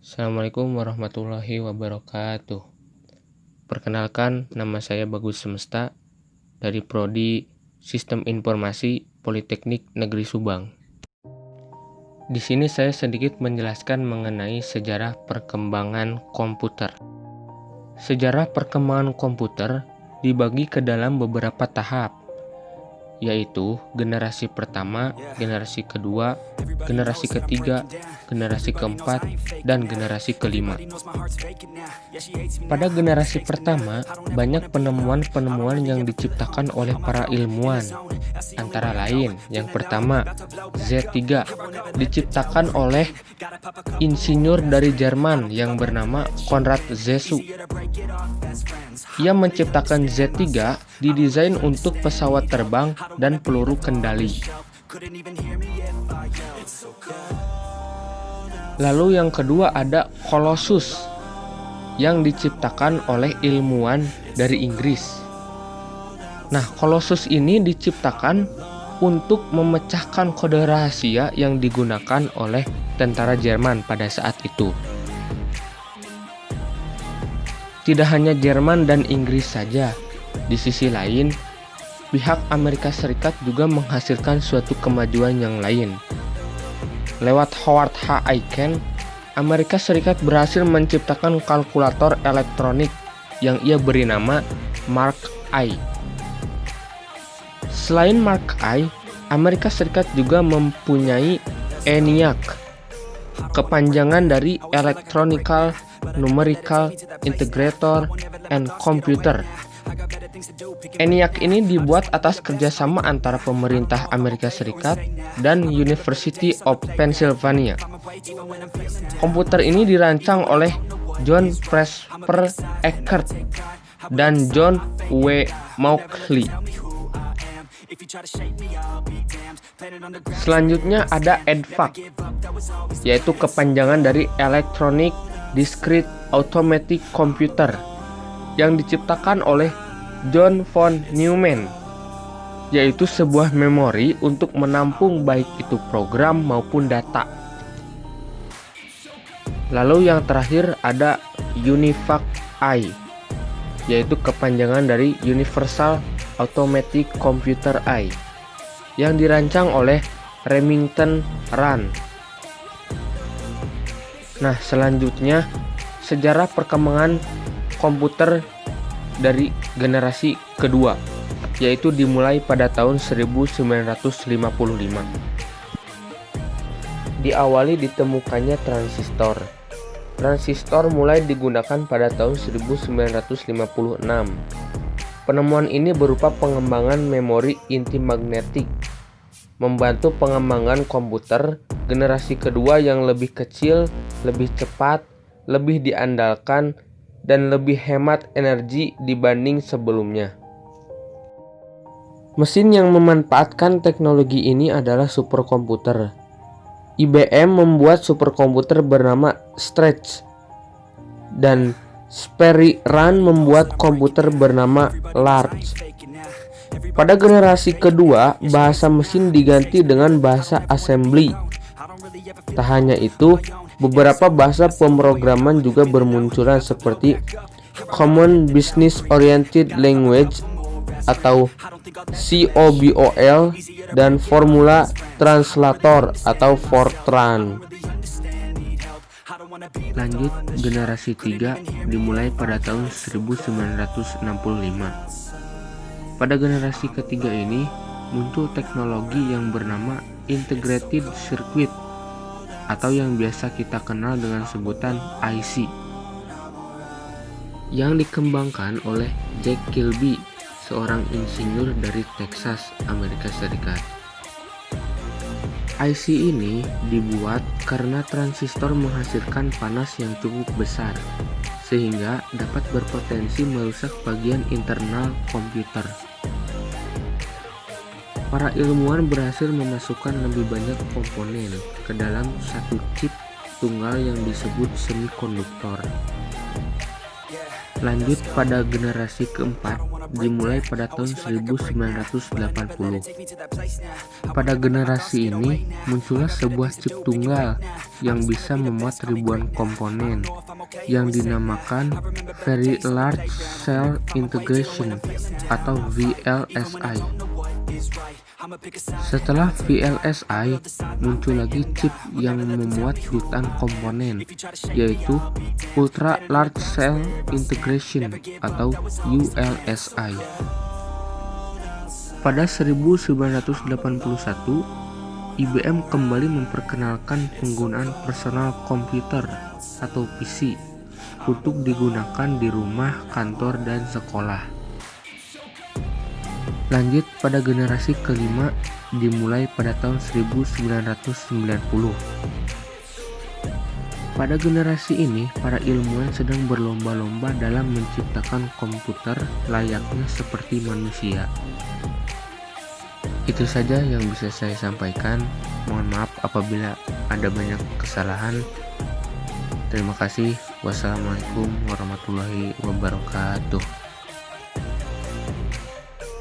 Assalamualaikum warahmatullahi wabarakatuh. Perkenalkan, nama saya Bagus Semesta dari Prodi Sistem Informasi Politeknik Negeri Subang. Di sini saya sedikit menjelaskan mengenai sejarah perkembangan komputer. Sejarah perkembangan komputer dibagi ke dalam beberapa tahap, yaitu generasi pertama, generasi kedua, generasi ketiga, generasi keempat, dan generasi kelima. Pada generasi pertama, banyak penemuan-penemuan yang diciptakan oleh para ilmuwan. Antara lain, yang pertama, Z3 diciptakan oleh insinyur dari Jerman yang bernama Konrad Zuse. Ia menciptakan Z3 didesain untuk pesawat terbang dan peluru kendali. Lalu yang kedua ada Colossus yang diciptakan oleh ilmuwan dari Inggris. Nah, Colossus ini diciptakan untuk memecahkan kode rahasia yang digunakan oleh tentara Jerman pada saat itu. Tidak hanya Jerman dan Inggris saja, di sisi lain, pihak Amerika Serikat juga menghasilkan suatu kemajuan yang lain. Lewat Howard H. Aiken, Amerika Serikat berhasil menciptakan kalkulator elektronik yang ia beri nama Mark I. Selain Mark I, Amerika Serikat juga mempunyai ENIAC, kepanjangan dari Electronical Numerical Integrator and Computer. ENIAC ini dibuat atas kerjasama antara pemerintah Amerika Serikat dan University of Pennsylvania. Komputer ini dirancang oleh John Presper Eckert dan John W. Mauchly. Selanjutnya ada EDVAC, yaitu kepanjangan dari Electronic Discrete Automatic Computer yang diciptakan oleh John von Neumann, yaitu sebuah memori untuk menampung baik itu program maupun data. Lalu yang terakhir ada UNIVAC-I, yaitu kepanjangan dari Universal Automatic Computer I, yang dirancang oleh Remington Rand. Nah, selanjutnya sejarah perkembangan komputer dari generasi kedua, yaitu dimulai pada tahun 1955. Diawali ditemukannya transistor. Transistor mulai digunakan pada tahun 1956. Penemuan ini berupa pengembangan memori inti magnetik, membantu pengembangan komputer generasi kedua yang lebih kecil, lebih cepat, lebih diandalkan, dan lebih hemat energi dibanding sebelumnya. Mesin yang memanfaatkan teknologi ini adalah superkomputer. IBM membuat superkomputer bernama Stretch, dan Sperry Run membuat komputer bernama Large. Pada generasi kedua, bahasa mesin diganti dengan bahasa assembly. Tak hanya itu, beberapa bahasa pemrograman juga bermunculan seperti Common Business Oriented Language atau COBOL dan Formula Translator atau Fortran. Lanjut, generasi 3 dimulai pada tahun 1965. Pada generasi ketiga ini muncul teknologi yang bernama Integrated Circuit atau yang biasa kita kenal dengan sebutan IC, yang dikembangkan oleh Jack Kilby, seorang insinyur dari Texas, Amerika Serikat. IC ini dibuat karena transistor menghasilkan panas yang cukup besar, sehingga dapat berpotensi merusak bagian internal komputer. Para ilmuwan berhasil memasukkan lebih banyak komponen ke dalam satu chip tunggal yang disebut semikonduktor. Lanjut pada generasi keempat, dimulai pada tahun 1980. Pada generasi ini, muncullah sebuah chip tunggal yang bisa memuat ribuan komponen, yang dinamakan Very Large Cell Integration atau VLSI. Setelah VLSI, muncul lagi chip yang memuat jutaan komponen, yaitu Ultra Large Cell Integration atau ULSI. Pada 1981, IBM kembali memperkenalkan penggunaan personal komputer atau PC untuk digunakan di rumah, kantor, dan sekolah. Lanjut pada generasi kelima, dimulai pada tahun 1990. Pada generasi ini, para ilmuwan sedang berlomba-lomba dalam menciptakan komputer layaknya seperti manusia. Itu saja yang bisa saya sampaikan. Mohon maaf apabila ada banyak kesalahan. Terima kasih. Wassalamualaikum warahmatullahi wabarakatuh.